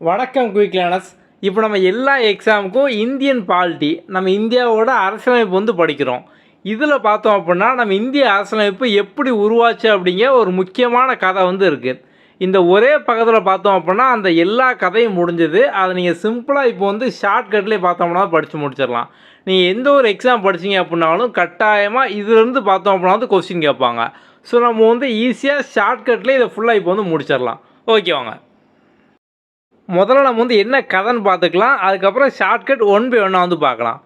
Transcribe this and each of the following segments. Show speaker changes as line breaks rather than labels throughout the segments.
வணக்கம் quick learners. இப்போ நம்ம எல்லா எக்ஸாமுக்கும் இந்தியன் பாலிட்டி நம்ம இந்தியாவோட அரசியலமைப்பு வந்து படிக்கிறோம். இதில் பார்த்தோம் அப்படின்னா நம்ம இந்திய அரசியலமைப்பு எப்படி உருவாச்சு அப்படிங்கிற ஒரு முக்கியமான கதை வந்து இருக்குது. இந்த ஒரே பக்கத்தில் பார்த்தோம் அப்படின்னா அந்த எல்லா கதையும் முடிஞ்சது. அதை நீங்கள் சிம்பிளாக இப்போ வந்து ஷார்ட்கட்லேயே பார்த்தோம்னா படித்து முடிச்சிடலாம். நீங்கள் எந்த ஒரு எக்ஸாம் படிச்சிங்க அப்படின்னாலும் கட்டாயமாக இதிலேருந்து பார்த்தோம் அப்படின்னா வந்து கொஸ்டின் கேட்பாங்க. ஸோ நம்ம வந்து ஈஸியாக ஷார்ட்கட்லேயே இதை ஃபுல்லாக இப்போ வந்து முடிச்சிடலாம். ஓகே வாங்க. முதல்ல நம்ம வந்து என்ன கதைன்னு பார்த்துக்கலாம். அதுக்கப்புறம் ஷார்ட்கட் ஒன் பை ஒன்னாக வந்து பார்க்கலாம்.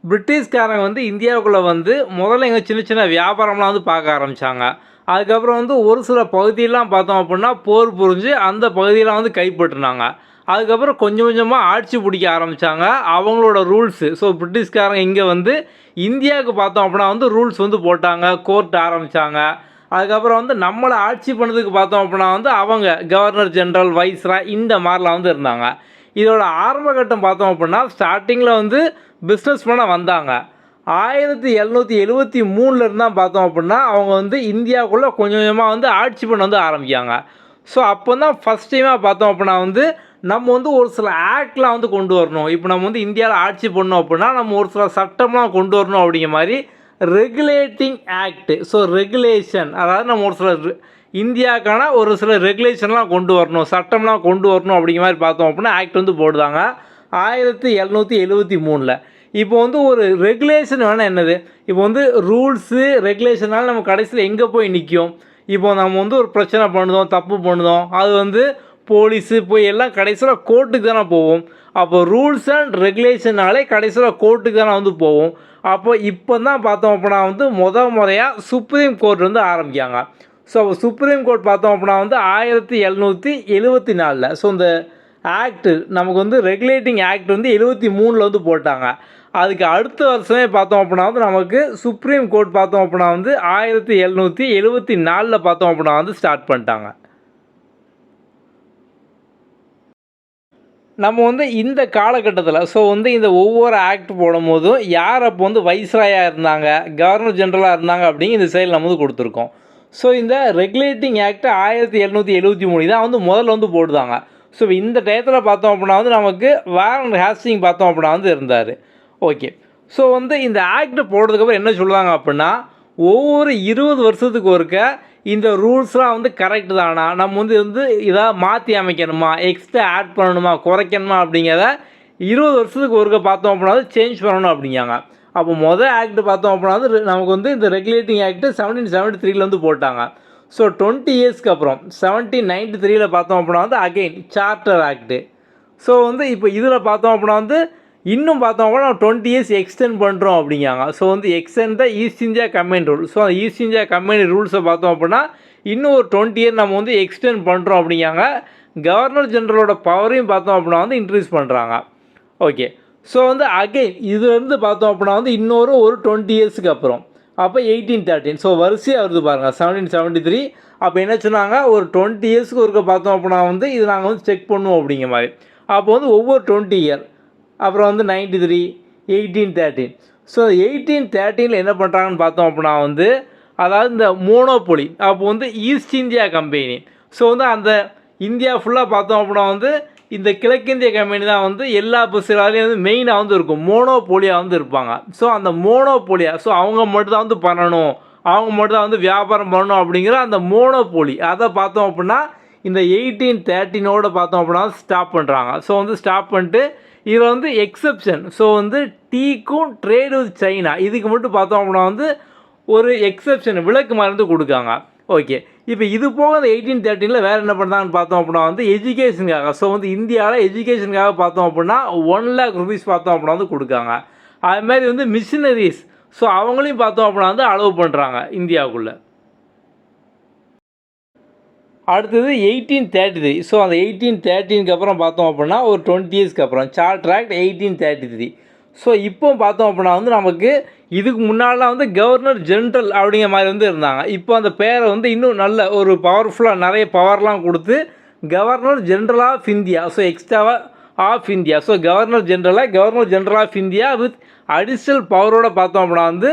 பிரிட்டிஷ்காரங்க வந்து இந்தியாவுக்குள்ளே வந்து முதல்ல எங்கள் சின்ன சின்ன வியாபாரம்லாம் வந்து பார்க்க ஆரம்பித்தாங்க. அதுக்கப்புறம் வந்து ஒரு சில பகுதியெல்லாம் பார்த்தோம் அப்படின்னா போர் புரிஞ்சு அந்த பகுதியெல்லாம் வந்து கைப்பற்றினாங்க. அதுக்கப்புறம் கொஞ்சம் கொஞ்சமாக ஆட்சி பிடிக்க ஆரம்பித்தாங்க. அவங்களோட ரூல்ஸு பிரிட்டிஷ்காரங்க இங்கே வந்து இந்தியாவுக்கு பார்த்தோம் அப்படின்னா வந்து ரூல்ஸ் வந்து போட்டாங்க, கோர்ட் ஆரம்பித்தாங்க. அதுக்கப்புறம் வந்து நம்மளை ஆட்சி பண்ணதுக்கு பார்த்தோம் அப்படின்னா வந்து அவங்க கவர்னர் ஜென்ரல், வைஸ்ராய் இந்த மாதிரிலாம் வந்து இருந்தாங்க. இதோட ஆரம்ப கட்டம் பார்த்தோம் அப்படின்னா ஸ்டார்டிங்கில் வந்து பிஸ்னஸ் பண்ண வந்தாங்க. 1773 இருந்தால் பார்த்தோம் அப்படின்னா அவங்க வந்து இந்தியாவுக்குள்ளே கொஞ்சம் கொஞ்சமாக வந்து ஆட்சி பண்ண வந்து ஆரம்பிக்காங்க. ஸோ அப்போ தான் ஃபஸ்ட் டைமாக பார்த்தோம் அப்படின்னா வந்து நம்ம வந்து ஒரு சில ஆக்ட்லாம் வந்து கொண்டு வரணும். இப்போ நம்ம வந்து இந்தியாவில் ஆட்சி பண்ணோம் அப்படின்னா நம்ம ஒரு சில சட்டம்லாம் கொண்டு வரணும் அப்படிங்கிற மாதிரி ரெகுலேட்டிங் ஆக்ட். ரெகுலேஷன், அதாவது நம்ம ஒரு சில இந்தியாவுக்கான ஒரு சில ரெகுலேஷன்லாம் கொண்டு வரணும், சட்டம்லாம் கொண்டு வரணும் அப்படிங்கிற மாதிரி பார்த்தோம் அப்படின்னா ஆக்ட் வந்து போடுதாங்க 1773. இப்போ வந்து ஒரு ரெகுலேஷன் வேணால் என்னது, இப்போ வந்து ரூல்ஸு ரெகுலேஷனால் நம்ம கடைசியில் எங்கே போய் நிற்கும். இப்போ நம்ம வந்து ஒரு பிரச்சனை பண்ணுதோம், தப்பு பண்ணுதோம், அது வந்து போலீஸு போய் எல்லாம் கடைசியில் கோர்ட்டுக்கு தானே போவோம். அப்போ ரூல்ஸ் அண்ட் ரெகுலேஷனாலே கடைசியில் கோர்ட்டுக்கு தானே வந்து போவோம். அப்போ இப்போ தான் பார்த்தோம் அப்படின்னா வந்து முறையாக சுப்ரீம் கோர்ட் வந்து ஆரம்பிக்காங்க. சுப்ரீம் கோர்ட் பார்த்தோம் அப்படின்னா வந்து 1774. இந்த ஆக்டு நமக்கு வந்து ரெகுலேட்டிங் ஆக்ட் வந்து 73 வந்து போட்டாங்க. அதுக்கு அடுத்த வருஷமே பார்த்தோம் அப்படின்னா வந்து நமக்கு சுப்ரீம் கோர்ட் பார்த்தோம் அப்படின்னா வந்து 1774 பார்த்தோம் அப்படின்னா வந்து ஸ்டார்ட் பண்ணிட்டாங்க. நம்ம வந்து இந்த காலகட்டத்தில் வந்து இந்த ஒவ்வொரு ஆக்ட் போடும் போதும் யார் அப்போ வந்து வைஸ்ராயாக இருந்தாங்க, கவர்னர் ஜென்ரலாக இருந்தாங்க அப்படிங்கிற இந்த சைடில் நம்ம வந்து கொடுத்துருக்கோம். இந்த ரெகுலேட்டிங் ஆக்ட் 1773 தான் வந்து முதல்ல வந்து போடுதாங்க. இந்த டயத்தில் பார்த்தோம் அப்படின்னா வந்து நமக்கு வாரன் ஹேஸ்டிங் பார்த்தோம் அப்படின்னா வந்து இருந்தார். ஓகே. வந்து இந்த ஆக்ட் போடுறதுக்கப்புறம் என்ன சொல்லுவாங்க அப்படின்னா ஒவ்வொரு 20 வருஷத்துக்கு ஒருக்க இந்த ரூல்ஸ்லாம் வந்து கரெக்டு தானா, நம்ம வந்து இதாக மாற்றி அமைக்கணுமா, எக்ஸ்ட்ரா ஆட் பண்ணணுமா, குறைக்கணுமா அப்படிங்கிறத 20 வருஷத்துக்கு ஒருக்க பார்த்தோம் அப்படின்னா சேஞ்ச் பண்ணணும் அப்படிங்காங்க. அப்போ மொதல் ஆக்ட் பார்த்தோம் அப்படின்னா நமக்கு வந்து இந்த ரெகுலேட்டிங் ஆக்ட் 1773 வந்து போட்டாங்க. 20 இயர்ஸ்க்கு அப்புறம் 1793 பார்த்தோம் அப்படின்னா வந்து அகெயின் சார்ட்டர் ஆக்டு. வந்து இப்போ இதில் பார்த்தோம் அப்படின்னா வந்து இன்னும் பார்த்தோம் அப்படின்னா 20 இயர்ஸ் எக்ஸ்டெண்ட் பண்ணுறோம் அப்படிங்காங்க. வந்து extend the East India Company rule. அந்த ஈஸ்ட் இந்தியா கம்பெனி ரூல்ஸை பார்த்தோம் அப்படின்னா இன்னும் ஒரு 20 இயர் நம்ம வந்து எக்ஸ்டெண்ட் பண்ணுறோம் அப்படிங்காங்க. கவர்னர் ஜென்ரலோட பவரையும் பார்த்தோம் அப்படின்னா வந்து இன்க்ரீஸ் பண்ணுறாங்க. ஓகே. வந்து அகெயின் இதுலேருந்து பார்த்தோம் அப்படின்னா வந்து இன்னொரு 20 இயர்ஸுக்கு அப்புறம் அப்போ 1813. வரிசையாக வருது பாருங்கள் 1773. அப்போ என்ன சொன்னாங்க, ஒரு 20 இயர்ஸுக்கு ஒருக்க பார்த்தோம் அப்படின்னா வந்து இது நாங்கள் வந்து செக் பண்ணுவோம் அப்படிங்கிற மாதிரி. அப்போ வந்து ஒவ்வொரு 20 இயர் அப்புறம் வந்து 93, 1813. 1813 என்ன பண்ணுறாங்கன்னு பார்த்தோம் அப்படின்னா வந்து அதாவது இந்த மோனோபொலி அப்போ வந்து ஈஸ்ட் இந்தியா கம்பெனி. வந்து அந்த இந்தியா ஃபுல்லாக பார்த்தோம் அப்படின்னா வந்து இந்த கிழக்கிந்திய கம்பெனி தான் வந்து எல்லா பஸ்ஸுகளாலையும் வந்து மெயினாக வந்து இருக்கும், மோனோபோலியாக வந்து இருப்பாங்க. அந்த மோனோபோலியா அவங்க மட்டும் தான் வந்து பண்ணணும், அவங்க மட்டும் தான் வந்து வியாபாரம் பண்ணணும் அப்படிங்கிற அந்த மோனோபோலி அதை பார்த்தோம் அப்படின்னா இந்த 1813 பார்த்தோம் அப்படின்னா ஸ்டாப் பண்ணுறாங்க. வந்து ஸ்டாப் பண்ணிட்டு இதில் வந்து எக்ஸப்ஷன். வந்து டீக்கும் ட்ரேடு வித் சைனா இதுக்கு மட்டும் பார்த்தோம் அப்படின்னா வந்து ஒரு எக்ஸப்ஷன் விலக்கு மருந்து கொடுக்காங்க. ஓகே. இப்போ இது போக அந்த 1813 வேறு என்ன பண்ணுறாங்கன்னு பார்த்தோம் அப்படின்னா வந்து எஜுகேஷனுக்காக. வந்து இந்தியாவில் எஜுகேஷனுக்காக பார்த்தோம் அப்படின்னா 1 lakh rupees பார்த்தோம் அப்படின்னா வந்து கொடுக்காங்க. அதுமாதிரி வந்து மிஷினரிஸ் அவங்களையும் பார்த்தோம் அப்படின்னா வந்து அலோவ் பண்ணுறாங்க இந்தியாவுக்குள்ளே. அடுத்தது 1833. அந்த 1813க்கு அப்புறம் பார்த்தோம் அப்படின்னா ஒரு 20 இயர்ஸ்க்கு அப்புறம் சார்ட்டர் ஆக்ட் 1833. இப்போ பார்த்தோம் அப்படின்னா வந்து நமக்கு இதுக்கு முன்னாடிலாம் வந்து கவர்னர் ஜென்ரல் அப்படிங்கிற மாதிரி வந்து இருந்தாங்க. இப்போ அந்த பேரை வந்து இன்னும் நல்ல ஒரு பவர்ஃபுல்லாக நிறைய பவர்லாம் கொடுத்து கவர்னர் ஜென்ரல் ஆஃப் இந்தியா எக்ஸ்ட்ராவாக of India. Governor general of India with additional பவரோடு பார்த்தோம் அப்படின்னா வந்து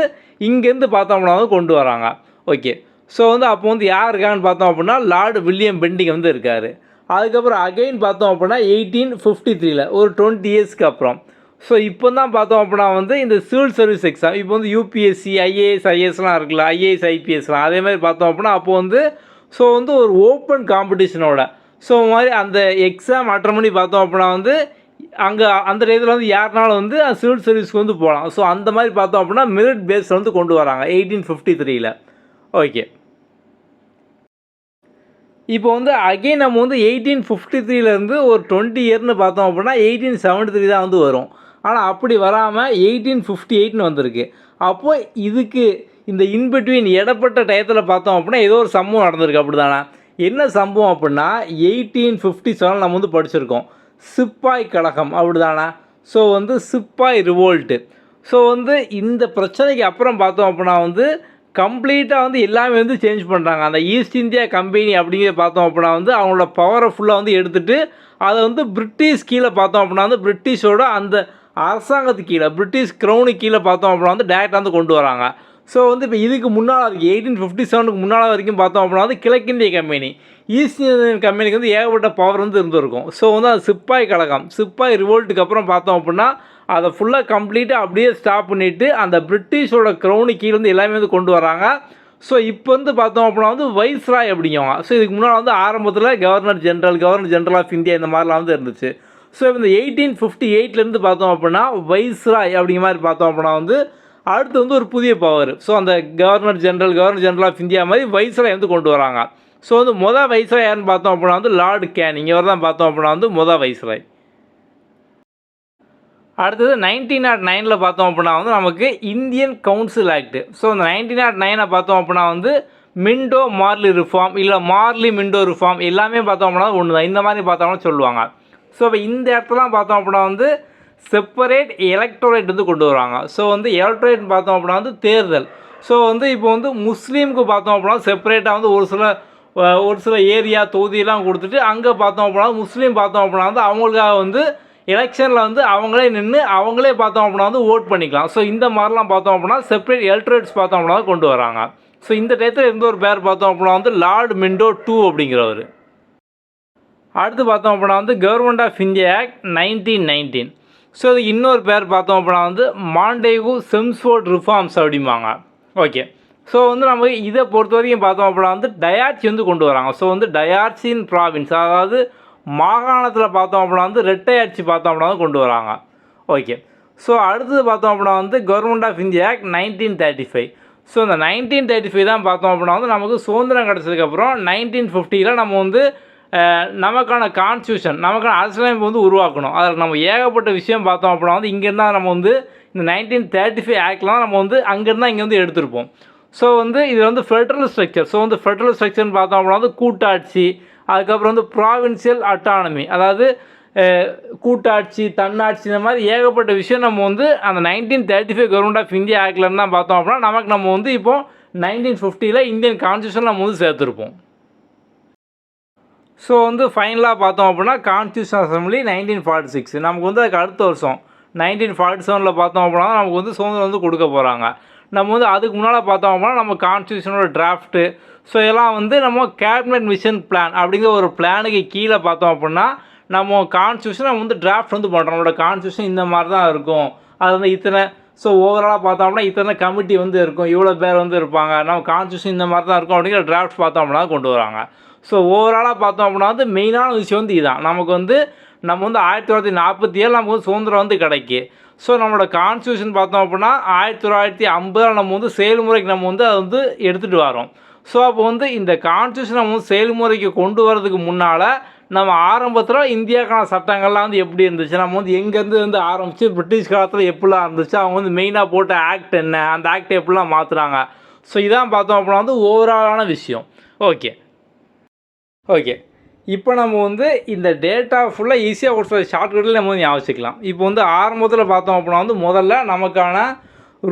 இங்கேருந்து பார்த்தோம் அப்படின்னா வந்து கொண்டு வராங்க. ஓகே. வந்து அப்போ வந்து யார் இருக்காங்கன்னு பார்த்தோம் அப்படின்னா லார்டு வில்லியம் பெண்டிங் வந்து இருக்கார். அதுக்கப்புறம் அகைன் பார்த்தோம் அப்படின்னா 1853 ஒரு 20 இயர்ஸ்க்கு அப்புறம். ஸோ இப்போ தான் பார்த்தோம் அப்படின்னா வந்து இந்த சிவில் சர்வீஸ் எக்ஸாம் இப்போ வந்து யூபிஎஸ்சி, ஐஏஎஸ், ஐஏஎஸ்லாம் இருக்குல்ல, ஐஏஎஸ், ஐபிஎஸ்லாம் அதே மாதிரி பார்த்தோம் அப்படின்னா அப்போ வந்து ஸோ வந்து ஒரு ஓப்பன் காம்படிஷனோட ஸோ மாதிரி அந்த எக்ஸாம் அட்டன் பண்ணி பார்த்தோம் அப்படின்னா வந்து அங்கே அந்த டயத்தில் வந்து யாருனாலும் வந்து சிவில் சர்வீஸ்க்கு வந்து போகலாம். ஸோ அந்த மாதிரி பார்த்தோம் அப்படின்னா மெரிட் பேஸில் வந்து கொண்டு வராங்க 1853. ஓகே, இப்போ வந்து அகைன் நம்ம வந்து 1853 ஒரு 20 இயர்னு பார்த்தோம் அப்படின்னா 1873 தான் வந்து வரும். ஆனால் அப்படி வராமல் 1858 வந்திருக்கு. அப்போது இதுக்கு இந்த இன்பிட்வீன் இடப்பட்ட டயத்தில் பார்த்தோம் அப்படின்னா ஏதோ ஒரு சம்பவம் நடந்திருக்கு. அப்படி தானே? என்ன சம்பவம் அப்படின்னா 1857 நம்ம வந்து படிச்சிருக்கோம், சிப்பாய் கழகம். அப்படி தானே? ஸோ வந்து சிப்பாய் ரிவோல்ட்டு. ஸோ வந்து இந்த பிரச்சனைக்கு அப்புறம் பார்த்தோம் அப்படின்னா வந்து கம்ப்ளீட்டாக வந்து எல்லாமே வந்து சேஞ்ச் பண்ணுறாங்க. அந்த ஈஸ்ட் இந்தியா கம்பெனி அப்படிங்கிற பார்த்தோம் அப்படின்னா வந்து அவங்களோட பவரை ஃபுல்லாக வந்து எடுத்துகிட்டு அதை வந்து பிரிட்டிஷ் கீழே பார்த்தோம் அப்படின்னா வந்து பிரிட்டிஷோட அந்த அரசாங்கத்துக்கு கீழே பிரிட்டிஷ் க்ரௌனுக்கு கீழே பார்த்தோம் அப்படின்னா வந்து டேரெக்டாக வந்து கொண்டு வராங்க. ஸோ வந்து இப்போ இதுக்கு முன்னால் இருக்குது 1857 முன்னால் வரைக்கும் பார்த்தோம் அப்படின்னா வந்து கிழக்கிந்திய கம்பெனி, ஈஸ்ட் இந்தியன் கம்பெனிக்கு வந்து ஏகப்பட்ட பவர் வந்து இருந்திருக்கும். ஸோ வந்து அது சிப்பாய் கழகம், சிப்பாய் ரிவோல்ட்டுக்கு அப்புறம் பார்த்தோம் அப்படின்னா அதை ஃபுல்லாக கம்ப்ளீட்டாக அப்படியே ஸ்டாப் பண்ணிவிட்டு அந்த பிரிட்டிஷோட க்ரௌனுக்கு கீழே வந்து எல்லாமே வந்து கொண்டு வராங்க. ஸோ இப்போ வந்து பார்த்தோம் அப்படின்னா வந்து வைஸ்ராய் அப்படிங்குவாங்க. ஸோ இதுக்கு முன்னால் வந்து ஆரம்பத்தில் கவர்னர் ஜென்ரல் ஆஃப் இந்தியா இந்த மாதிரிலாம் வந்து இருந்துச்சு. ஸோ இந்த 1858 பார்த்தோம் அப்படின்னா வைஸ்ராய் அப்படிங்கிற மாதிரி பார்த்தோம் அப்படின்னா வந்து அடுத்து வந்து ஒரு புதிய பவர். ஸோ அந்த கவர்னர் ஜென்ரல் ஆஃப் இந்தியா மாதிரி வைஸ்ராய் வந்து கொண்டு வராங்க. ஸோ வந்து மொதல் வைஸ்ராய் யாருன்னு பார்த்தோம் அப்படின்னா வந்து லார்டு கேனிங், இவர் தான் பார்த்தோம் அப்படின்னா வந்து மொதல் வைஸ்ராய். அடுத்தது 1909 பார்த்தோம் அப்படின்னா வந்து நமக்கு இந்தியன் கவுன்சில் ஆக்ட். ஸோ இந்த 1909 பார்த்தோம் அப்படின்னா வந்து மிண்டோ மார்லி ரிஃபார்ம் இல்லை மார்லி மிண்டோ ரிஃபார்ம் எல்லாமே பார்த்தோம் அப்படின்னா ஒன்று தான், இந்த மாதிரி பார்த்தோம்னா சொல்லுவாங்க. ஸோ இப்போ இந்த இடத்துலாம் பார்த்தோம் அப்படின்னா வந்து செப்பரேட் எலக்டோரேட் வந்து கொண்டு வராங்க. ஸோ வந்து எலக்டோரேட் பார்த்தோம் அப்படின்னா வந்து தேர்தல். ஸோ வந்து இப்போ வந்து முஸ்லீமுக்கு பார்த்தோம் அப்படின்னா செப்பரேட்டாக வந்து ஒரு சில ஏரியா தொகுதியெல்லாம் கொடுத்துட்டு அங்கே பார்த்தோம் அப்படின்னா முஸ்லீம் பார்த்தோம் அப்படின்னா வந்து அவங்களுக்காக வந்து எலெக்ஷனில் வந்து அவங்களே நின்று அவங்களே பார்த்தோம் அப்படின்னா வந்து ஓட் பண்ணிக்கலாம். ஸோ இந்த மாதிரிலாம் பார்த்தோம் அப்படின்னா செப்பரேட் எலக்டரேட்ஸ் பார்த்தோம் அப்படின்னா கொண்டு வராங்க. ஸோ இந்த டயத்தில் இருந்த ஒரு பேர் பார்த்தோம் அப்படின்னா வந்து லார்டு மிண்டோ 2 அப்படிங்கிறவர். அடுத்து பார்த்தோம் அப்படின்னா வந்து Government of India Act 1919. So இதுக்கு இன்னொரு பேர் பார்த்தோம் அப்படின்னா வந்து மாண்டேகு செம்ஸ்ஃபோர்ட் ரிஃபார்ம்ஸ் அப்படிம்பாங்க. ஓகே, ஸோ வந்து நம்ம இதை பொறுத்த வரைக்கும் பார்த்தோம் அப்படின்னா வந்து டயார்ச்சி வந்து கொண்டு வராங்க. ஸோ வந்து டயார்ச்சின் ப்ராவின்ஸ், அதாவது மாகாணத்தில் பார்த்தோம் அப்படின்னா வந்து ரெட்டையாட்சி பார்த்தோம் அப்படின்னா கொண்டு வராங்க. ஓகே, ஸோ அடுத்தது பார்த்தோம் அப்படின்னா வந்து Government of India Act 1935. So இந்த 1935 தான் பார்த்தோம் அப்படின்னா வந்து நமக்கு சுதந்திரம் கிடச்சதுக்கப்புறம் 1950 நம்ம வந்து நமக்கான கான்ஸ்டியூஷன், நமக்கான அரசியலமைப்பு வந்து உருவாக்கணும். அதில் நம்ம ஏகப்பட்ட விஷயம் பார்த்தோம் அப்படின்னா வந்து இங்கேருந்தால் நம்ம வந்து இந்த 1935 ஆக்ட்லாம் நம்ம வந்து அங்கேருந்தால் இங்கே வந்து எடுத்திருப்போம். ஸோ வந்து இது வந்து ஃபெட்ரல் ஸ்ட்ரக்சர். ஸோ வந்து ஃபெட்ரல் ஸ்ட்ரக்சர்னு பார்த்தோம் அப்படின்னா வந்து கூட்டாட்சி, அதுக்கப்புறம் வந்து ப்ராவின்சியல் அட்டானமி, அதாவது கூட்டாட்சி, தன்னாட்சி, இந்த மாதிரி ஏகப்பட்ட விஷயம் நம்ம வந்து அந்த 1935 கவர்மெண்ட் ஆஃப் இந்தியா ஆக்ட்லேருந்து தான் பார்த்தோம் அப்படின்னா நமக்கு நம்ம வந்து இப்போது 1950 இந்தியன் கான்ஸ்டியூஷன் நம்ம வந்து சேர்த்துருப்போம். ஸோ வந்து ஃபைனலாக பார்த்தோம் அப்படின்னா கான்ஸ்டியூஷன் அசம்பிளி 1946 நமக்கு வந்து அதுக்கு அடுத்த வருஷம் 1947 பார்த்தோம் அப்படின்னா நமக்கு வந்து சுதந்திரம் வந்து கொடுக்க போகிறாங்க. நம்ம வந்து அதுக்கு முன்னால் பார்த்தோம் அப்படின்னா நம்ம கான்ஸ்டியூஷனோட டிராஃப்ட்டு, ஸோ இதெல்லாம் வந்து நம்ம கேபினட் மிஷன் பிளான் அப்படிங்கிற ஒரு பிளானுக்கு கீழே பார்த்தோம் அப்படின்னா நம்ம கான்ஸ்டியூஷன் நம்ம வந்து டிராஃப்ட் வந்து பண்ணுறோம். நம்மளோட கான்ஸ்டியூஷன் இந்த மாதிரி தான் இருக்கும், அது வந்து இத்தனை, ஸோ ஓவராலாக பார்த்தோம் அப்படின்னா இத்தனை கமிட்டி வந்து இருக்கும், இவ்வளோ பேர் வந்து இருப்பாங்க, நம்ம கான்ஸ்டியூஷன் இந்த மாதிரி தான் இருக்கும் அப்படிங்கிற டிராஃப்ட் பார்த்தோம் அப்படின்னா கொண்டு வராங்க. ஸோ ஓவராலாக பார்த்தோம் அப்படின்னா வந்து மெயினான விஷயம் வந்து இதுதான். நமக்கு வந்து நம்ம வந்து 1947 நமக்கு வந்து சுதந்திரம் வந்து கிடைக்கி. ஸோ நம்மளோட கான்ஸ்டியூஷன் பார்த்தோம் அப்படின்னா 1950 நம்ம வந்து செயல்முறைக்கு நம்ம வந்து அதை வந்து எடுத்துகிட்டு வரோம். ஸோ அப்போ வந்து இந்த கான்ஸ்டியூஷன் நம்ம வந்து செயல்முறைக்கு கொண்டு வரதுக்கு முன்னால் நம்ம ஆரம்பத்தில் இந்தியாவுக்கான சட்டங்கள்லாம் வந்து எப்படி இருந்துச்சு, நம்ம வந்து எங்கேருந்து வந்து ஆரம்பித்து பிரிட்டிஷ் காலத்தில் எப்படிலாம் இருந்துச்சு, அவங்க வந்து மெயினாக போட்ட ஆக்ட் என்ன, அந்த ஆக்டை எப்படிலாம் மாற்றுறாங்க, ஸோ இதான் பார்த்தோம் அப்படின்னா வந்து ஓவராலான விஷயம். ஓகே, இப்போ நம்ம வந்து இந்த டேட்டா ஃபுல்லாக ஈஸியாக ஒரு ஷார்ட்கட்டில் நம்ம வந்து ஞாபகம். இப்போ வந்து ஆரம்பத்தில் பார்த்தோம் அப்படின்னா வந்து முதல்ல நமக்கான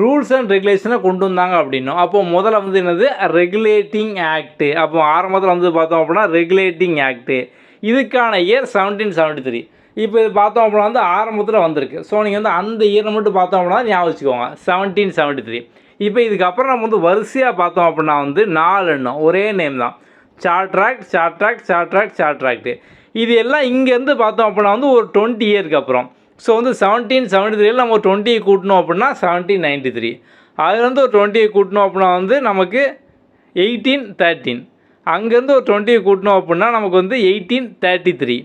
ரூல்ஸ் அண்ட் ரெகுலேஷனை கொண்டு வந்தாங்க அப்படின்னும். அப்போது முதல்ல வந்து என்னது ரெகுலேட்டிங் ஆக்ட்டு. அப்போ ஆரம்பத்தில் வந்து பார்த்தோம் அப்படின்னா ரெகுலேட்டிங் ஆக்ட்டு, இதுக்கான இயர் 1773. இப்போ இது பார்த்தோம் அப்படின்னா வந்து ஆரம்பத்தில் வந்திருக்கு. ஸோ நீங்கள் வந்து அந்த இயரை மட்டும் பார்த்தோம் அப்படின்னா ஞாபகம் வச்சுக்கோங்க, 1773. இப்போ இதுக்கப்புறம் நம்ம வந்து வரிசையாக பார்த்தோம் அப்படின்னா வந்து 4 எண்ணம் ஒரே நேம் தான், சார்ட்டர் ஆக்ட். இது எல்லாம் இங்கேருந்து பார்த்தோம் அப்படின்னா வந்து ஒரு 20 இயருக்கு அப்புறம். ஸோ வந்து 1773 நம்ம ஒரு 20 கூட்டணும் அப்படின்னா 1793. அதுலேருந்து ஒரு 20 கூட்டணும் அப்படின்னா வந்து நமக்கு 1813. அங்கேருந்து ஒரு 20 கூட்டணும் அப்படின்னா நமக்கு வந்து 1833.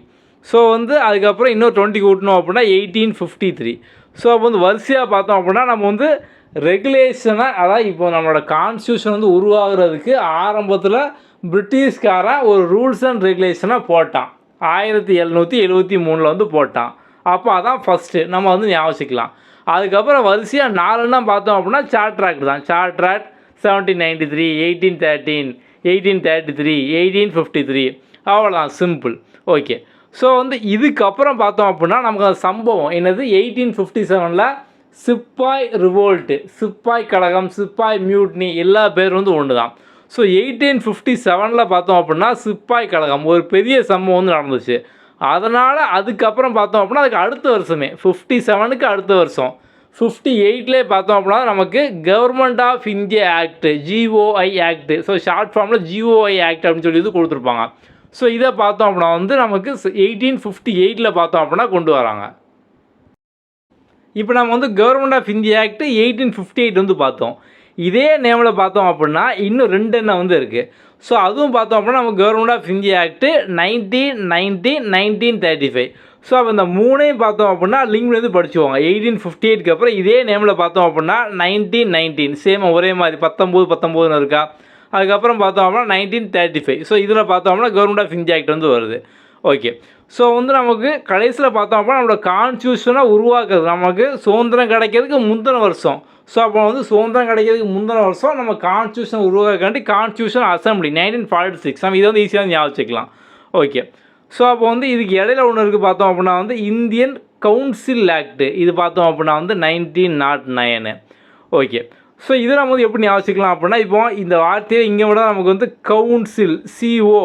ஸோ வந்து அதுக்கப்புறம் இன்னொரு 20 கூட்டணும் அப்படின்னா 1853. ஸோ அப்போ வந்து வரிசையாக பார்த்தோம் அப்படின்னா நம்ம வந்து ரெகுலேஷனை, அதாவது இப்போ நம்மளோட கான்ஸ்டியூஷன் வந்து உருவாகிறதுக்கு ஆரம்பத்தில் பிரிட்டிஷ்காரன் ஒரு ரூல்ஸ் அண்ட் ரெகுலேஷனை போட்டான். 1773 வந்து போட்டான். அப்போ அதான் ஃபஸ்ட்டு நம்ம வந்து ஞாபகிக்கலாம். அதுக்கப்புறம் வரிசையாக 4 பார்த்தோம் அப்படின்னா சார்ட்டர் ஆக்ட் தான். சார்ட்டர் ஆக்ட் 1793, 1813, 1833, 1853, அவ்வளோதான், சிம்பிள். ஓகே. ஸோ வந்து இதுக்கப்புறம் பார்த்தோம் அப்படின்னா நமக்கு அந்த சம்பவம் என்னது, 1857 சிப்பாய் ரிவோல்ட்டு, சிப்பாய் கழகம், சிப்பாய் மியூட்னி, எல்லா பேர் வந்து ஒன்று தான். ஸோ 1857 பார்த்தோம் அப்படின்னா சிப்பாய் கழகம் ஒரு பெரிய சம்பவம் வந்து நடந்துச்சு. அதனால் அதுக்கப்புறம் பார்த்தோம் அப்படின்னா அதுக்கு அடுத்த வருஷமே 57க்கு அடுத்த வருஷம் 58லே பார்த்தோம் அப்படின்னா நமக்கு Government of India Act, GOI act, so short ஃபார்மில் GOI ஆக்ட் அப்படின்னு சொல்லி இது கொடுத்துருப்பாங்க. ஸோ இதை பார்த்தோம் அப்படின்னா வந்து நமக்கு 1858 பார்த்தோம் அப்படின்னா கொண்டு வராங்க. இப்போ நம்ம வந்து கவர்மெண்ட் ஆஃப் இந்தியா ஆக்ட் 1858 வந்து பார்த்தோம். இதே நேமில் பார்த்தோம் அப்படின்னா இன்னும் 2 எண்ணம் வந்து இருக்குது. ஸோ அதுவும் பார்த்தோம் அப்படின்னா நம்ம Government of India Act 1990, 1935. So அப்போ இந்த 3ஐயும் பார்த்தோம் அப்படின்னா லிங்க் வந்து படிச்சுவோங்க. 1858க்கு அப்புறம் இதே நேமில் பார்த்தோம் அப்படின்னா 1919 சேம் ஒரே மாதிரி 19 இருக்கா. அதுக்கப்புறம் பார்த்தோம் அப்படின்னா 1935. ஸோ இதில் பார்த்தோம் அப்படின்னா கவர்மெண்ட் ஆஃப் இந்தியா ஆக்ட் வந்து வருது. ஓகே. ஸோ வந்து நமக்கு கடைசியில் பார்த்தோம் அப்படின்னா நம்மளோட கான்ஸ்டியூஷனாக உருவாக்குறது நமக்கு சுதந்திரம் கிடைக்கிறதுக்கு முந்தின வருஷம். ஸோ அப்போ வந்து சுதந்திரம் கிடைக்கிறதுக்கு முந்தின வருஷம் நம்ம கான்ஸ்டியூஷன் உருவாக்காண்டி கான்ஸ்டியூஷன் அசம்பிளி 1946. நம்ம இதை வந்து ஈஸியாக ஞாபகம் வச்சுக்கலாம். ஓகே. ஸோ அப்போ வந்து இதுக்கு இடையில ஒன்று இருக்குது பார்த்தோம் அப்படின்னா வந்து இந்தியன் கவுன்சில் ஆக்ட், இது பார்த்தோம் அப்படின்னா வந்து 1909. ஓகே. ஸோ இதை நம்ம வந்து எப்படி ஞாபகிக்கலாம் அப்படின்னா இப்போ இந்த வார்த்தையை இங்கே விட நமக்கு வந்து கவுன்சில் CO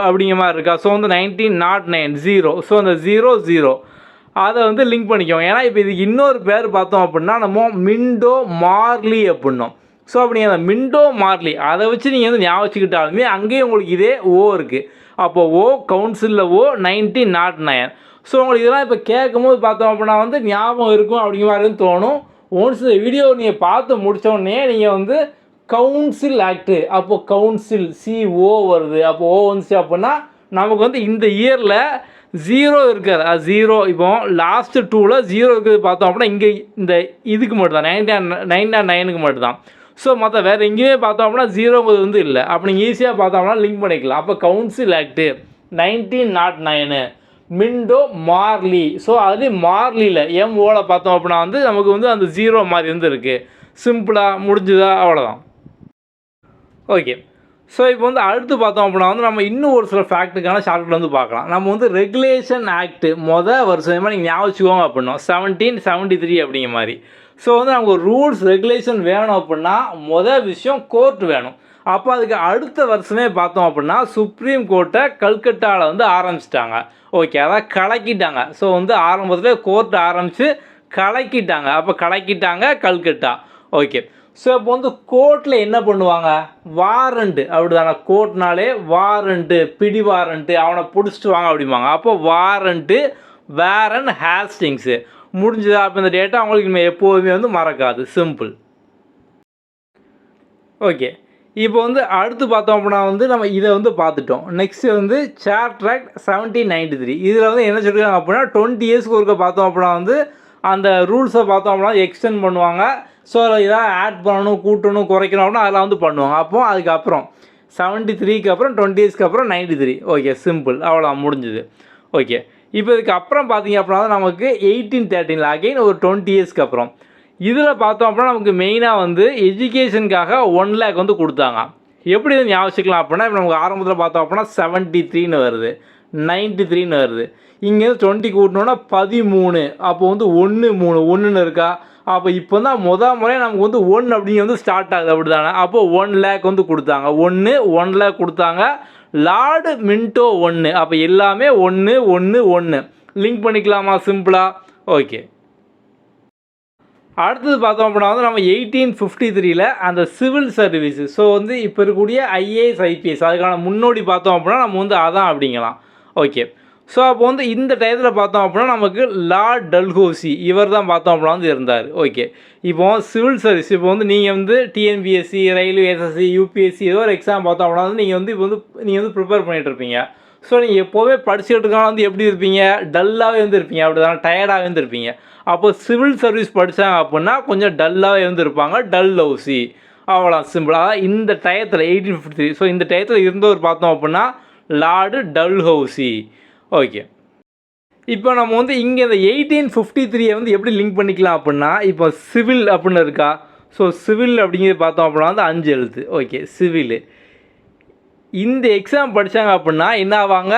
அப்படிங்கிற மாதிரி இருக்கா. ஸோ வந்து 1909 0. ஸோ அந்த 00 அதை வந்து லிங்க் பண்ணிக்கோங்க. ஏன்னா இப்போ இதுக்கு இன்னொரு பேர் பார்த்தோம் அப்படின்னா நம்ம மிண்டோ மார்லி அப்படின்னோம். ஸோ அப்படி அந்த மிண்டோ மார்லி அதை வச்சு நீங்கள் வந்து ஞாபகிக்கிட்டாலுமே அங்கேயும் உங்களுக்கு இதே O இருக்குது. அப்போது O கவுன்சிலில் O 1909. ஸோ உங்களுக்கு இதெல்லாம் இப்போ கேட்கும்போது பார்த்தோம் அப்படின்னா வந்து ஞாபகம் இருக்கும் அப்படிங்கிற மாதிரி தோணும். ஒன்ஸ் இந்த வீடியோ நீங்கள் பார்த்து முடித்தோடனே நீங்கள் வந்து கவுன்சில் ஆக்டு, அப்போது கவுன்சில் CO வருது, அப்போது O வந்துச்சு அப்படின்னா நமக்கு வந்து இந்த இயரில் 0 இருக்காது. அது 0 இப்போ லாஸ்ட்டு 2ல் 0 இருக்குது பார்த்தோம் அப்படின்னா இங்கே இந்த இதுக்கு மட்டும் தான் 1909க்கு மட்டும் தான். ஸோ மற்ற வேறு எங்கேயுமே பார்த்தோம் அப்படின்னா 0 வந்து இல்லை. அப்போ நீங்கள் ஈஸியாக பார்த்தோம்னா லிங்க் பண்ணிக்கலாம். அப்போ council act 1909 Minto Marley. So அது மார்லியில் MOல பார்த்தோம் அப்படின்னா வந்து நமக்கு வந்து அந்த 0 மாதிரி வந்து இருக்குது. சிம்பிளாக முடிஞ்சுதா, அவ்வளோதான். ஓகே. ஸோ இப்போ வந்து அடுத்து பார்த்தோம் அப்படின்னா வந்து நம்ம இன்னும் ஒரு சில ஃபேக்ட்டுக்கான ஷார்ட்கட் வந்து பார்க்கலாம். நம்ம வந்து ரெகுலேஷன் ஆக்ட் வருஷமாக நீங்கள் ஞாபகம் வச்சுக்கோங்க அப்படின்னா 1773 அப்படிங்கிற மாதிரி. ஸோ வந்து நமக்கு ஒரு ரூல்ஸ் ரெகுலேஷன் வேணும் அப்படின்னா விஷயம் கோர்ட் வேணும். அப்போ அதுக்கு அடுத்த வருஷமே பார்த்தோம் அப்படின்னா சுப்ரீம் கோர்ட்டை கல்கட்டாவில் வந்து ஆரம்பிச்சிட்டாங்க. ஓகே, அதான் கலக்கிட்டாங்க. ஸோ வந்து ஆரம்பத்தில் கோர்ட் ஆரம்பித்து கலக்கிட்டாங்க. அப்போ கலக்கிட்டாங்க கல்கட்டா. ஓகே. ஸோ இப்போ வந்து கோர்ட்டில் என்ன பண்ணுவாங்க, வாரண்ட்டு அப்படி தானே. கோர்ட்னாலே வாரண்ட்டு, பிடி வாரண்ட்டு, அவனை பிடிச்சிட்டு வாங்க அப்படிம்பாங்க. அப்போ வாரண்ட்டு வாரன் ஹேஸ்டிங்ஸு முடிஞ்சுதா. அப்போ இந்த டேட்டா அவங்களுக்கு இனிமேல் எப்போதுமே வந்து மறக்காது. சிம்பிள். ஓகே. இப்போ வந்து அடுத்து பார்த்தோம் அப்படின்னா வந்து நம்ம இதை வந்து பார்த்துட்டோம். நெக்ஸ்ட்டு வந்து சார்ட்டர் ஆக்ட் 1793. இதில் வந்து என்ன சொல்லியிருக்காங்க அப்படின்னா 20 இயர்ஸ்க்கு ஒருக்க பார்த்தோம் அப்படின்னா வந்து அந்த ரூல்ஸை பார்த்தோம் அப்படின்னா எக்ஸ்டெண்ட் பண்ணுவாங்க. ஸோ அதில் இதாக ஆட் பண்ணணும், கூட்டணும், குறைக்கணும் அப்படின்னா அதெல்லாம் வந்து பண்ணுவாங்க. அப்போது அதுக்கப்புறம் 73க்கு அப்புறம் 20 இயர்ஸ்க்கு அப்புறம் 93. ஓகே, சிம்பிள், அவ்வளோ முடிஞ்சுது. ஓகே. இப்போ இதுக்கு அப்புறம் பார்த்தீங்க அப்படின்னா நமக்கு 1813 அகைன் ஒரு 20 இயர்ஸ்க்கு அப்புறம் இதில் பார்த்தோம் அப்படின்னா நமக்கு மெயினாக வந்து எஜுகேஷனுக்காக 1 lakh வந்து கொடுத்தாங்க. எப்படி இதை ஞாபகிக்கலாம் அப்படின்னா இப்போ நமக்கு ஆரம்பத்தில் பார்த்தோம் அப்படின்னா 73ன்னு வருது, 93ன்னு வருது. இங்கேருந்து 20 கூட்டணுன்னா 13. அப்போ வந்து 1 3 1ன்னு இருக்கா. அப்போ இப்போ தான் முறையாக நமக்கு வந்து 1 அப்படிங்க வந்து ஸ்டார்ட் ஆகுது அப்படி தானே. அப்போது 1 lakh வந்து கொடுத்தாங்க. 1 lakh கொடுத்தாங்க. Lord Minto 1. அப்போ எல்லாமே 1 1 1 லிங்க் பண்ணிக்கலாமா சிம்பிளாக. ஓகே. அடுத்தது பார்த்தோம் அப்படின்னா வந்து நம்ம 1853ல் அந்த சிவில் சர்வீஸு, ஸோ வந்து இப்போ இருக்கக்கூடிய IAS IPS அதுக்கான முன்னோடி பார்த்தோம் அப்படின்னா நம்ம வந்து அதான் அப்படிங்கலாம். ஓகே. ஸோ அப்போ வந்து இந்த டயத்தில் பார்த்தோம் அப்படின்னா நமக்கு லார்ட் டல்ஹௌசி இவர் தான் பார்த்தோம் அப்படின்னா வந்து இருந்தார். ஓகே, இப்போ சிவில் சர்வீஸ் இப்போ வந்து நீங்கள் வந்து டிஎன்பிஎஸ்சி, ரயில்வே, எஸ்எஸ்சி, யூபிஎஸ்சி ஏதோ ஒரு எக்ஸாம் பார்த்தோம் அப்படின்னா வந்து நீங்கள் வந்து ப்ரிப்பேர் பண்ணிகிட்டு இருப்பீங்க. ஸோ நீங்கள் எப்போவே படிச்சுட்டு இருக்காலும் வந்து எப்படி இருப்பீங்க, டல்லாகவே வந்து இருப்பீங்க, அப்படி தானே, டயர்டாகவே வந்து இருப்பீங்க. அப்போ சிவில் சர்வீஸ் படித்தாங்க அப்படின்னா கொஞ்சம் டல்லாகவே வந்து இருப்பாங்க, டல்ஹௌசி. அவ்வளோ சிம்பிளாக இந்த டயத்தில் 1853 ஸோ இந்த டயத்தில் இருந்தவர் பார்த்தோம் அப்படின்னா லார்டு டல்ஹௌசி. ஓகே, இப்போ நம்ம வந்து இங்கே இந்த 1853 வந்து எப்படி லிங்க் பண்ணிக்கலாம் அப்படின்னா, இப்போ சிவில் அப்படின்னு இருக்கா. ஸோ சிவில் அப்படிங்கிறது பார்த்தோம் அப்படின்னா வந்து 5 எழுத்து. ஓகே, சிவிலு இந்த எக்ஸாம் படித்தாங்க அப்படின்னா என்ன ஆவாங்க,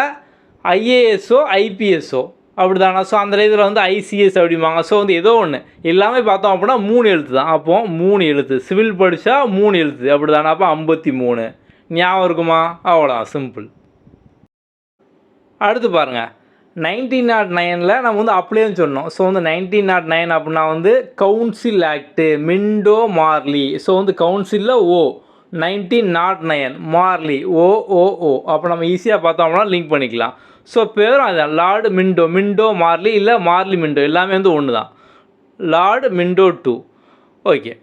ஐஏஎஸ்ஓ ஐபிஎஸ்ஓ அப்படி தானே. ஸோ அந்த இதில் வந்து ஐசிஎஸ் அப்படிம்பாங்க. ஸோ வந்து ஏதோ ஒன்று எல்லாமே பார்த்தோம் அப்படின்னா 3 எழுத்து தான். அப்போது 3 எழுத்து சிவில் படித்தா 3 எழுத்து அப்படி தானே. அப்போ 53 ஞாபகம் இருக்குமா? அவ்வளோதான், சிம்பிள். அடுத்து பாருங்கள், 1909 நம்ம வந்து அப்படியே சொன்னோம். ஸோ வந்து 1909 அப்படின்னா வந்து council act Minto Marley. So வந்து கவுன்சிலில் ஓ, 1909 மார்லி ஓஓஓ. அப்போ நம்ம ஈஸியாக பார்த்தோம் அப்படின்னா லிங்க் பண்ணிக்கலாம். ஸோ பேரும் அதுதான், லார்டு மிண்டோ, மிண்டோ மார்லி இல்லை மார்லி மிண்டோ எல்லாமே வந்து ஒன்று தான், லார்டு மிண்டோ 2. ஓகே,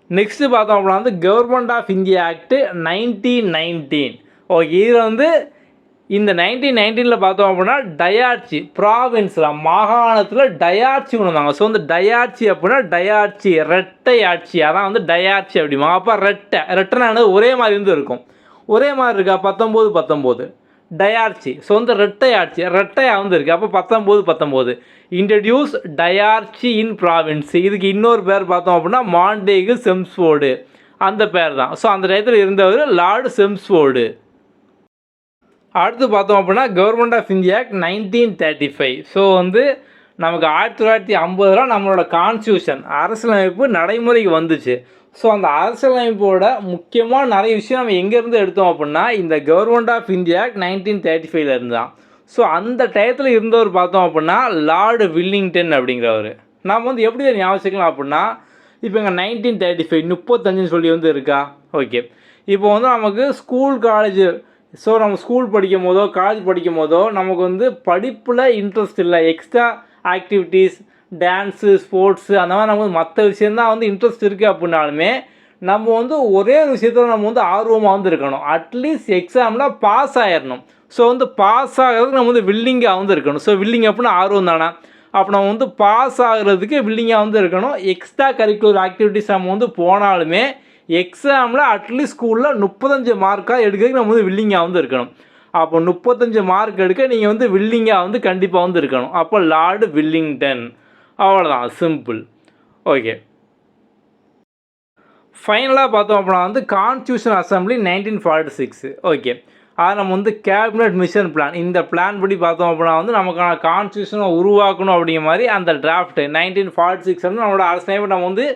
நெக்ஸ்ட்டு பார்த்தோம் அப்படின்னா வந்து Government of India Act 1919. Okay, இதில் வந்து இந்த 1919 பார்த்தோம் அப்படின்னா டயாட்சி ப்ராவின்ஸில் மாகாணத்தில் டயாட்சி கொண்டு வந்தாங்க. ஸோ வந்து டயாட்சி அப்படின்னா டயாட்சி ரெட்டை ஆட்சி, அதான் வந்து டயாட்சி அப்படிமா. அப்போ ரெட்டைனானது ஒரே மாதிரி இருந்து இருக்கும், ஒரே மாதிரி இருக்கா 19 டயாட்சி. ஸோ வந்து ரெட்டை ஆட்சி ரெட்டையாக வந்து இருக்குது. அப்போ 19 இன்ட்ரடியூஸ் டயாட்சி இன் ப்ராவின்ஸ். இதுக்கு இன்னொரு பேர் பார்த்தோம் அப்படின்னா மாண்டேகு செம்ஸ்ஃபோர்டு, அந்த பேர் தான். ஸோ அந்த டயத்தில் இருந்தவர் லார்டு செம்ஸ்ஃபோர்டு. அடுத்து பார்த்தோம் அப்படின்னா Government of India Act 1935. So வந்து நமக்கு 1950 நம்மளோட கான்ஸ்டியூஷன் அரசியலமைப்பு நடைமுறைக்கு வந்துச்சு. ஸோ அந்த அரசியலமைப்போட முக்கியமான நிறைய விஷயம் நம்ம எங்கேருந்து எடுத்தோம் அப்படின்னா இந்த கவர்மெண்ட் ஆஃப் இந்தியா ஆக்ட் 1935 இருந்து தான். ஸோ அந்த டயத்தில் இருந்தவர் பார்த்தோம் அப்படின்னா லார்டு வில்லிங்டன் அப்படிங்கிறவர். நாம் வந்து எப்படி ஞாபகம் அப்படின்னா இப்போ இங்கே 1935 35 சொல்லி வந்து இருக்கா. ஓகே, இப்போ வந்து நமக்கு ஸ்கூல் காலேஜ், ஸோ நம்ம ஸ்கூல் படிக்கும் போதோ காலேஜ் படிக்கும் போதோ நமக்கு வந்து படிப்பில் இன்ட்ரெஸ்ட் இல்லை, எக்ஸ்ட்ரா ஆக்டிவிட்டீஸ் டான்ஸு ஸ்போர்ட்ஸு அந்த மாதிரி நமக்கு மற்ற விஷயந்தான் வந்து இன்ட்ரெஸ்ட் இருக்குது அப்படின்னாலுமே நம்ம வந்து ஒரே ஒரு விஷயத்தில் நம்ம வந்து ஆர்வமாக வந்து இருக்கணும், அட்லீஸ்ட் எக்ஸாமில் பாஸ் ஆகிடணும். ஸோ வந்து பாஸ் ஆகிறதுக்கு நம்ம வந்து வில்லிங்காக வந்து இருக்கணும். ஸோ வில்லிங் அப்படின்னா ஆர்வம் தானே. அப்போ நம்ம வந்து பாஸ் ஆகிறதுக்கு வில்லிங்காக வந்து இருக்கணும். எக்ஸ்ட்ரா கரிக்குலர் ஆக்டிவிட்டீஸ் நம்ம வந்து போனாலுமே எக்ஸாமில் அட்லீஸ்ட் ஸ்கூலில் 35 மார்க்காக எடுக்கிறதுக்கு நம்ம வந்து வில்லிங்காக வந்து இருக்கணும். அப்போ 35 மார்க் எடுக்க நீங்கள் வந்து வில்லிங்காக வந்து கண்டிப்பாக வந்து இருக்கணும். அப்போ லார்டு வில்லிங்டன். அவ்வளோதான், சிம்பிள். ஓகே, ஃபைனலாக பார்த்தோம் அப்படின்னா வந்து கான்ஸ்டியூஷன் அசம்பிளி 1946. ஓகே, அதை நம்ம வந்து கேபினட் மிஷன் பிளான், இந்த பிளான் படி பார்த்தோம் அப்படின்னா வந்து நமக்கான கான்ஸ்டியூஷனை உருவாக்கணும் அப்படிங்கிற மாதிரி அந்த டிராஃப்ட் 1946 வந்து நம்மளோட அரசியலமைப்பை நம்ம வந்து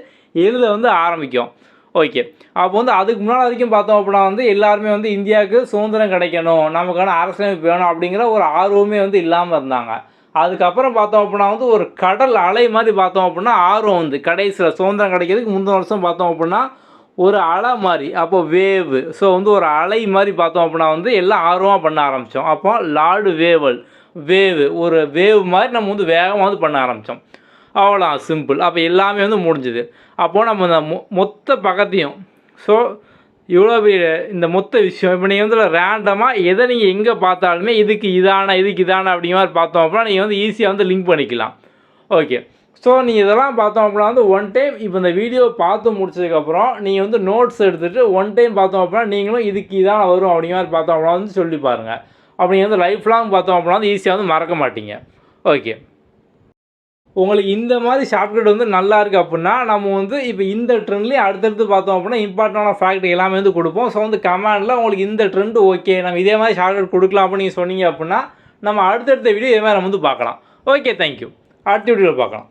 எழுத வந்து ஆரம்பிக்கும். ஓகே, அப்போ வந்து அதுக்கு முன்னாடி வரைக்கும் பார்த்தோம் அப்படின்னா வந்து எல்லாருமே வந்து இந்தியாவுக்கு சுதந்திரம் கிடைக்கணும், நமக்கான அரசியலமைப்பு வேணும் அப்படிங்கிற ஒரு ஆர்வமே வந்து இல்லாமல் இருந்தாங்க. அதுக்கப்புறம் பார்த்தோம் அப்படின்னா வந்து ஒரு கடல் அலை மாதிரி பார்த்தோம் அப்படின்னா ஆர்வம் வந்து கடைசியில் சுதந்திரம் கிடைக்கிறதுக்கு முந்தின வருஷம் பார்த்தோம் அப்படின்னா ஒரு அலை மாதிரி, அப்போ வேவு. ஸோ வந்து ஒரு அலை மாதிரி பார்த்தோம் அப்படின்னா வந்து எல்லாம் ஆர்வமாக பண்ண ஆரம்பித்தோம். அப்போ லார்டு வேவு ஒரு வேவ் மாதிரி நம்ம வந்து வேகமாக வந்து பண்ண ஆரம்பித்தோம். அவ்வளோதான், சிம்பிள். அப்போ எல்லாமே வந்து முடிஞ்சுது. அப்போது நம்ம இந்த மொத்த பக்கத்தையும், ஸோ இவ்வளோ இந்த மொத்த விஷயம் இப்போ நீங்கள் வந்து ரேண்டமாக எதை நீங்கள் எங்கே பார்த்தாலுமே இதுக்கு இதான அப்படிங்கிற மாதிரி பார்த்தோம் அப்படின்னா நீங்கள் வந்து ஈஸியாக வந்து லிங்க் பண்ணிக்கலாம். ஓகே, ஸோ நீங்கள் இதெல்லாம் பார்த்தோம் அப்படின்னா வந்து ஒன் டைம் இப்போ இந்த வீடியோ பார்த்து முடிச்சதுக்கப்புறம் நீங்கள் வந்து நோட்ஸ் எடுத்துகிட்டு ஒன் டைம் பார்த்தோம் அப்படின்னா நீங்களும் இதுக்கு இதான வரும் அப்படிங்கிற மாதிரி பார்த்தோம் அப்படின்னா வந்து சொல்லி பாருங்கள். அப்படி வந்து லைஃப் லாங் பார்த்தோம் அப்படின்னா வந்து ஈஸியாக வந்து மறக்க மாட்டீங்க. ஓகே, உங்களுக்கு இந்த மாதிரி ஷார்ட்கட் வந்து நல்லா இருக்குது அப்படின்னா நம்ம வந்து இப்போ இந்த ட்ரெண்ட்லேயே அடுத்தடுத்து பார்த்தோம் அப்படின்னா இம்பார்ட்டண்டான ஃபேக்ட் எல்லாமே வந்து கொடுப்போம். ஸோ வந்து கமெண்டில் உங்களுக்கு இந்த ட்ரெண்டு ஓகே, நம்ம இதே மாதிரி ஷார்ட்கட் கொடுக்கலாம் அப்படின்னு நீங்கள் சொன்னீங்க அப்படின்னா நம்ம அடுத்தடுத்த வீடியோ இதே மாதிரி நம்ம வந்து பார்க்கலாம். Okay, thank you. அடுத்த வீடியோவில் பார்க்கலாம்.